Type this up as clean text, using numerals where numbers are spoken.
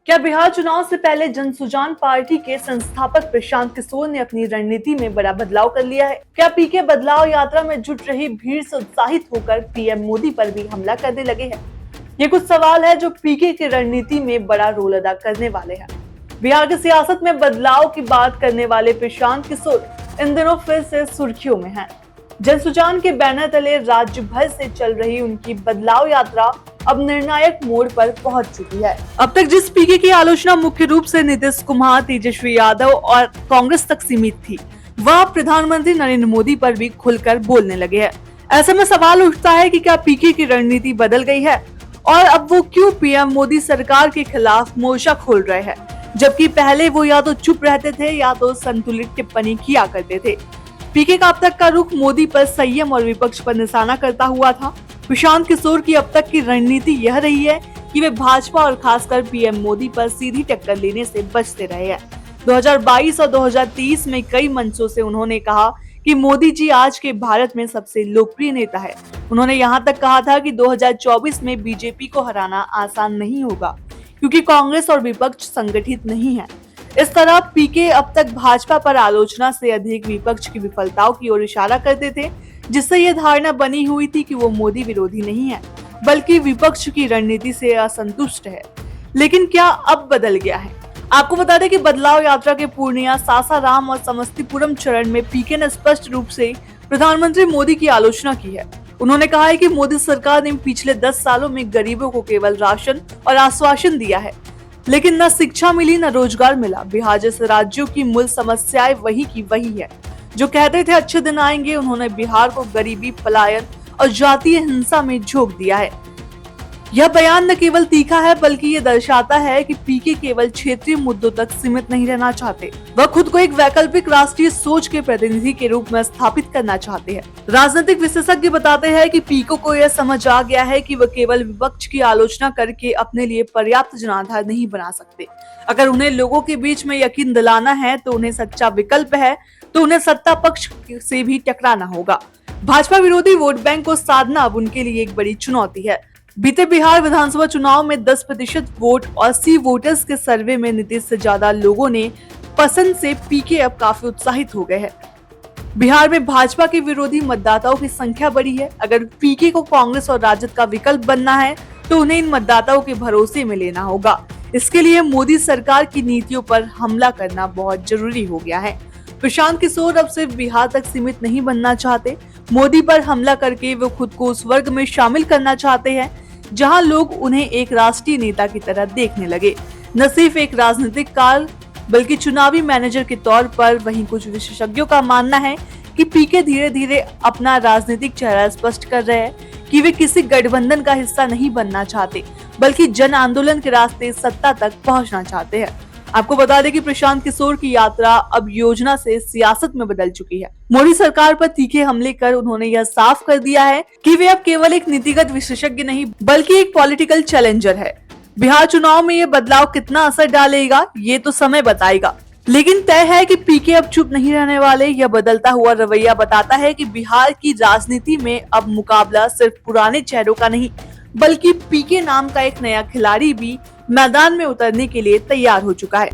क्या बिहार चुनाव से पहले जनसुजान पार्टी के संस्थापक प्रशांत किशोर ने अपनी रणनीति में बड़ा बदलाव कर लिया है? क्या पीके बदलाव यात्रा में जुट रही भीड़ से उत्साहित होकर पीएम मोदी पर भी हमला करने लगे हैं? ये कुछ सवाल है जो पीके की रणनीति में बड़ा रोल अदा करने वाले हैं। बिहार की सियासत में बदलाव की बात करने वाले प्रशांत किशोर इन दिनों फिर से सुर्खियों में हैं। जनसुजान के बैनर तले राज्य भर से चल रही उनकी बदलाव यात्रा अब निर्णायक मोड़ पर पहुंच चुकी है। अब तक जिस पीके की आलोचना मुख्य रूप से नीतीश कुमार, तेजस्वी यादव और कांग्रेस तक सीमित थी, वह प्रधानमंत्री नरेंद्र मोदी पर भी खुलकर बोलने लगे हैं। ऐसे में सवाल उठता है कि क्या पीके की रणनीति बदल गई है और अब वो क्यों पीएम मोदी सरकार के खिलाफ मोर्चा खोल रहे हैं, जबकि पहले वो या तो चुप रहते थे या तो संतुलित टिप्पणी किया करते थे। पीके का अब तक का रुख मोदी पर संयम और विपक्ष पर निशाना करता हुआ था। प्रशांत किशोर की अब तक की रणनीति यह रही है कि वे भाजपा और खासकर पीएम मोदी पर सीधी टक्कर लेने से बचते रहे हैं। 2022 और 2023 में कई मंचों से उन्होंने कहा कि मोदी जी आज के भारत में सबसे लोकप्रिय नेता है। उन्होंने यहाँ तक कहा था कि 2024 में बीजेपी को हराना आसान नहीं होगा क्योंकि कांग्रेस और विपक्ष संगठित नहीं है। इस तरह पीके अब तक भाजपा पर आलोचना से अधिक विपक्ष की विफलताओं की ओर इशारा करते थे, जिससे यह धारणा बनी हुई थी कि वो मोदी विरोधी नहीं है बल्कि विपक्ष की रणनीति से असंतुष्ट है। लेकिन क्या अब बदल गया है? आपको बता दें कि बदलाव यात्रा के पूर्णिया, सासाराम और समस्तीपुरम चरण में पीके ने स्पष्ट रूप से प्रधानमंत्री मोदी की आलोचना की है। उन्होंने कहा है कि मोदी सरकार ने पिछले 10 सालों में गरीबों को केवल राशन और आश्वासन दिया है, लेकिन न शिक्षा मिली न रोजगार मिला। बिहार जैसे राज्यों की मूल समस्याएं वही की वही है। जो कहते थे अच्छे दिन आएंगे, उन्होंने बिहार को गरीबी, पलायन और जातीय हिंसा में झोंक दिया है। यह बयान न केवल तीखा है बल्कि ये दर्शाता है कि पीके केवल क्षेत्रीय मुद्दों तक सीमित नहीं रहना चाहते। वह खुद को एक वैकल्पिक राष्ट्रीय सोच के प्रतिनिधि के रूप में स्थापित करना चाहते हैं। राजनीतिक विशेषज्ञ बताते हैं कि पीके को यह समझ आ गया है कि वह केवल विपक्ष की आलोचना करके अपने लिए पर्याप्त जनाधार नहीं बना सकते। अगर उन्हें लोगों के बीच में यकीन दिलाना है तो उन्हें सच्चा विकल्प है तो उन्हें सत्ता पक्ष से भी टकराना होगा। भाजपा विरोधी वोट बैंक को साधना अब उनके लिए एक बड़ी चुनौती है। बीते बिहार विधानसभा चुनाव में 10% वोट और सी वोटर्स के सर्वे में नीतीश से ज्यादा लोगों ने पसंद से पीके अब काफी उत्साहित हो गए हैं। बिहार में भाजपा के विरोधी मतदाताओं की संख्या बढ़ी है। अगर पीके को कांग्रेस और राजद का विकल्प बनना है तो उन्हें इन मतदाताओं के भरोसे में लेना होगा। इसके लिए मोदी सरकार की नीतियों पर हमला करना बहुत जरूरी हो गया है। प्रशांत किशोर अब सिर्फ बिहार तक सीमित नहीं बनना चाहते। मोदी पर हमला करके वो खुद को उस वर्ग में शामिल करना चाहते हैं जहां लोग उन्हें एक राष्ट्रीय नेता की तरह देखने लगे, न सिर्फ एक राजनीतिक कार बल्कि चुनावी मैनेजर के तौर पर। वहीं कुछ विशेषज्ञों का मानना है कि पीके धीरे धीरे अपना राजनीतिक चेहरा स्पष्ट कर रहे हैं कि वे किसी गठबंधन का हिस्सा नहीं बनना चाहते बल्कि जन आंदोलन के रास्ते सत्ता तक पहुंचना चाहते हैं। आपको बता दें कि प्रशांत किशोर की यात्रा अब योजना से सियासत में बदल चुकी है। मोदी सरकार पर तीखे हमले कर उन्होंने यह साफ कर दिया है कि वे अब केवल एक नीतिगत विशेषज्ञ नहीं बल्कि एक पॉलिटिकल चैलेंजर है। बिहार चुनाव में ये बदलाव कितना असर डालेगा ये तो समय बताएगा, लेकिन तय है कि पीके अब चुप नहीं रहने वाले। यह बदलता हुआ रवैया बताता है कि बिहार की राजनीति में अब मुकाबला सिर्फ पुराने चेहरों का नहीं बल्कि पीके नाम का एक नया खिलाड़ी भी मैदान में उतरने के लिए तैयार हो चुका है।